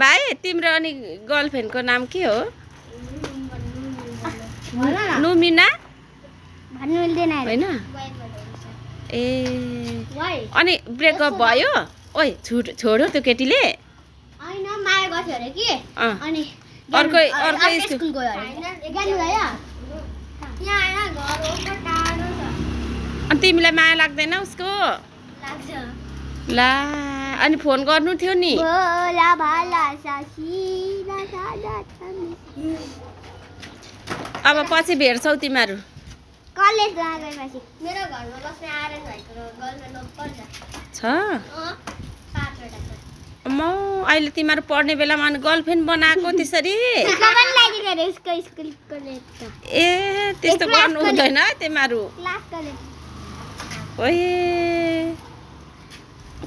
भाइ तिम्रो अनि गर्लफ्रेन्डको नाम के हो? नुमिना भन्नु मिल्दैन हैन? ए अनि ब्रेकअप भयो? ओइ छोड्यो त्यो केटीले? हैन माया गर्थ्यो अरे कि अनि अर्कै स्कुल गयो अरे ज्ञानु गयो यहाँ आएर घर हो टाढो छ अनि तिमीलाई माया लाग्दैन उसको? लाग्छ ला अनि फोन गर्नु थियो नि भोला भाला सासीला सादा छमी अब पछि भेट्छौ तिमीहरु कलेज गएपछि मेरो घरमा बस्ने आर्यन भाइको गर्लफ्रेन्ड पर्छ छ पाँचवटा छ म अहिले तिमीहरु पढ्ने बेलामा अनि गर्लफ्रेन्ड बनाएको त्यसरी कमन लागि गरे उसको स्कुल कलेज ए त्यस्तो गर्नु हुँदैन है तिमीहरु क्लास कलेज ओए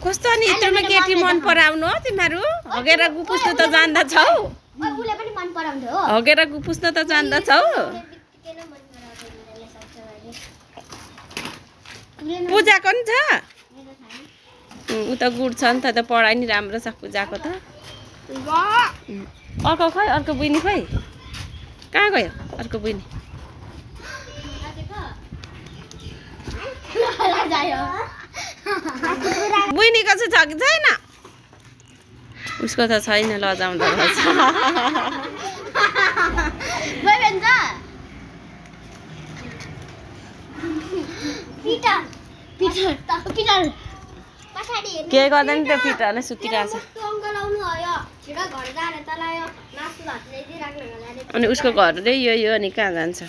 कस्तो अनि यत्रोमा केटी मन पराउनु हो तिमीहरु हगेर गुपुस्नु त जान्दछौ उले पनि मन पराउँथ्यो हो हगेर गुपुस्नु त जान्दछौ पूजाको नि छ उ त गुड छ नि त पढाइ नि राम्रो छ पूजाको त अर्को खै अर्को बुइनी खै कहाँ गयो अर्को बुइनी बुइनीको चाहिँ छ कि छैन उसको त छैन लजाउँदो रहेछ के गर्दैन त्यो पिटरले सुतिरहेछ अनि उसको घर रे यो अनि कहाँ जान्छ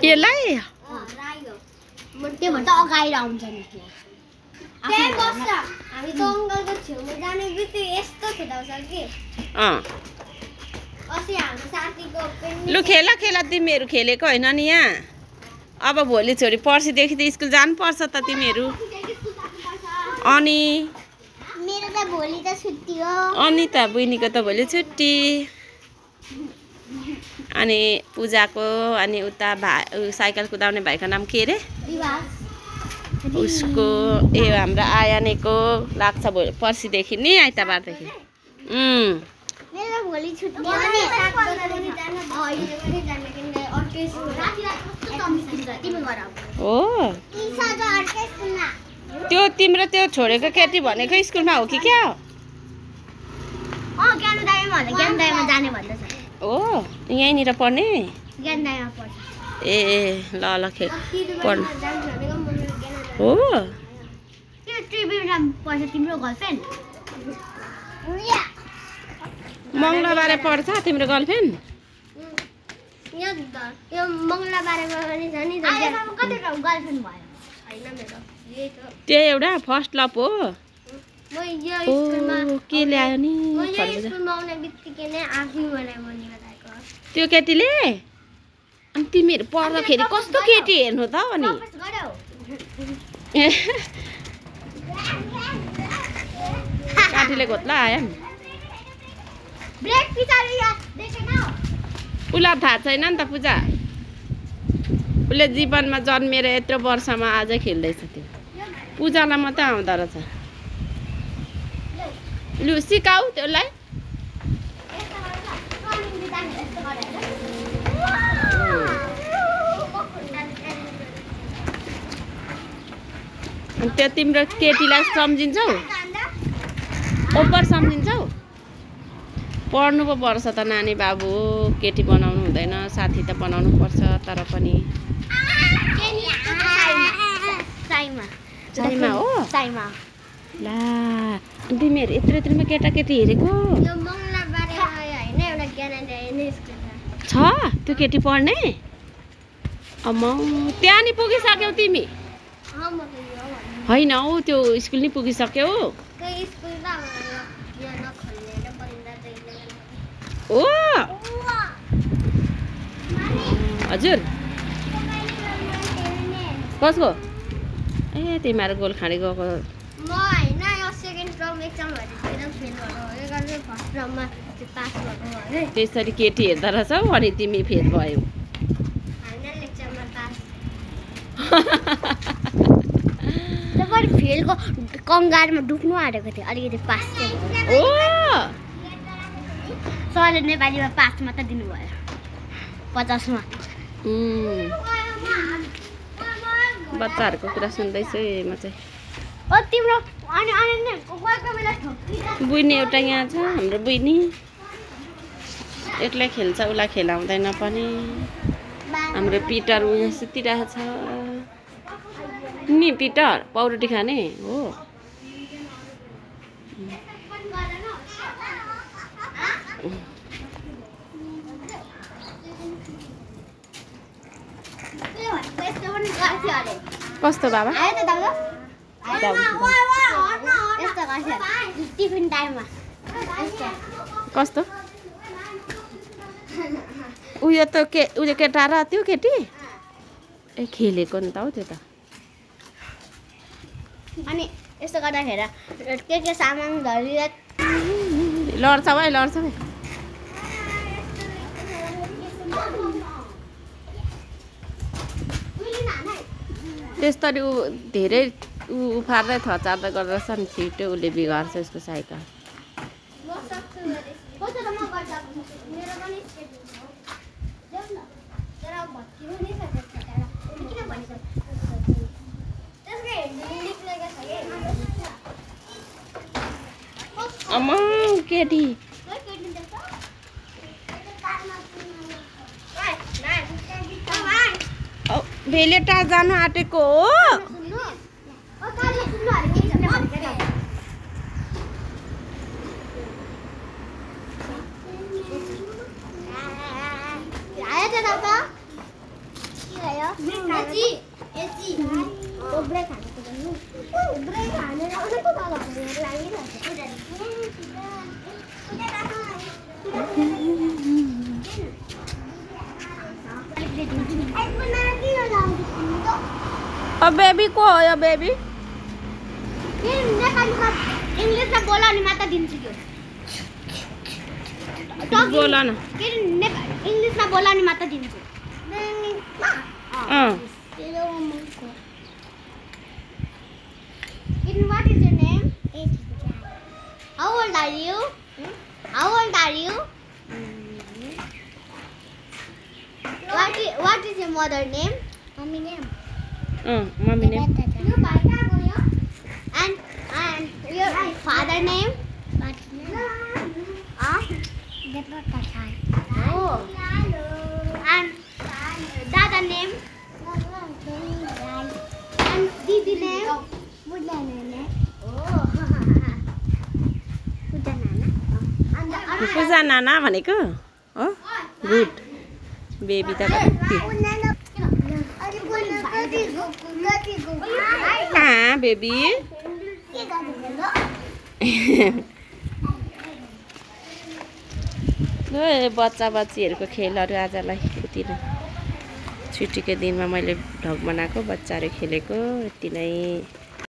यसलाई त्योभन्दा अगाडि आउँछ नि त्यही बस्छ हामी त अङ्कलको छेउमा जाने बित्तिकै यस्तो खेदाउँछ कि अस्ति हाम्रो साथीको लु खेला तिमीहरू खेलेको होइन नि यहाँ अब भोलि छोरी पर्सिदेखि त स्कुल जानुपर्छ त तिमीहरू अनि मेरो त भोलि त छुट्टी हो अनि त बुइनीको त भोलि छुट्टी अनि पूजाको अनि उता साइकल कुदाउने भाइको नाम के रे उसको ए हाम्रो आयानेको लाग्छ भोलि पर्सिदेखि नि आइतबारदेखि मेरो भोलि छुट्टी हो त्यो तिम्रो त्यो छोडेको केटी भनेको स्कुलमा हो कि क्या हो यहीँनिर पढ्ने ए ल पढ्नु हो तिम्रो गर्लफ्रेन्ड मङ्गलबारे पढ्छ तिम्रो गर्लफ्रेन्ड यो मङ्गलबारेमा पनि छ नि कतिवटा गर्लफ्रेन्ड भयो हैन मेरो यही त त्यो एउटा फर्स्ट लभ हो म यो स्कुलमा के ल्यायो नि म यो स्कुलमा आउने बित्तिकै नै आफै मलाई मन गराएको त्यो केटीले अनि तिमीहरू पढ्दाखेरि कस्तो केटी हेर्नु त अनि काटीले घोत्ला आयो नि ब्रेक पिछाडी देखेन उसलाई थाहा छैन नि त पूजा उसले जीवनमा जन्मेर यत्रो वर्षमा आज खेल्दैछ त्यो पूजालाई मात्रै आउँदो रहेछ लु सिकाऊ त्यसलाई अनि त्यो तिम्रो केटीलाई सम्झिन्छौ ओभर सम्झिन्छौ पढ्नु पो पर्छ त नानी बाबु केटी बनाउनु हुँदैन साथी त बनाउनु पर्छ तर पनि साइमा हो ला तिमीहरू यत्रोमा केटाकेटी हेरेको छ त्यो केटी पढ्ने अम्म त्यहाँ नि पुगिसक्यौ तिमी होइन हौ त्यो स्कुल नि पुगिसक्यौ ओ हजुर कसको ए तिमीहरू गोलखाँडी गएको म हैन यो सेकेन्ड टर्म एक्जाम भएर फेल भयो यो गर्ने फर्स्ट टर्ममा पास भएको भने त्यसरी केटी हेर्दा रहेछौ अनि तिमी फेल भयौ फाइनल एक्जाममा पास फेलको कङ्गारमा डुब्नु आँटेको थियो अलिकति पास चाहिँ ओ सरले नेपालीमा 5 मात्र दिनुभयो 50 मा बच्चाहरूको कुरा सुन्दैछु म चाहिँ ओ तिम्रो अनि नि कोही बेला बुइनी एउटा यहाँ छ हाम्रो बुइनी एक्लै खेल्छ उसलाई खेलाउँदैन पनि हाम्रो पिटर यहाँ सुतिरहेको छ नि पिटर पाउरोटी खाने हो कस्तो बाबा टिफिन टाइममा कस्तो उयो त के उयो केटा र त्यो केटी ए खेलेको नि त हौ त्यो त अनि यस्तो गर्दाखेरि के सामान धरिरहेको लड्छ भाइ लड्छ भाइ त्यसरी ऊ धेरै उफार्दै थचार्दै गर्दछ नि छिटो उसले बिगार्छ उसको साइकल अम्मा केटी भेलेटा जानु आँटेको हो अब बेबी को हो यो बेबी इंग्लिशमा बोला नि माता दिन्छु त्यो बोल न इंग्लिशमा बोला नि माता दिन्छु What is your name? How old are you? How old are you? What is your mother name? Mommy name. Mommy name. And your father name? Oh. And dada name? And didi name? पूजा नाना भनेको हो good baby त कहाँ baby बच्चा बच्चीहरूको खेलहरू आजलाई यति नै छुट्टीको दिनमा मैले भ्लग बनाएको बच्चाहरू खेलेको यति नै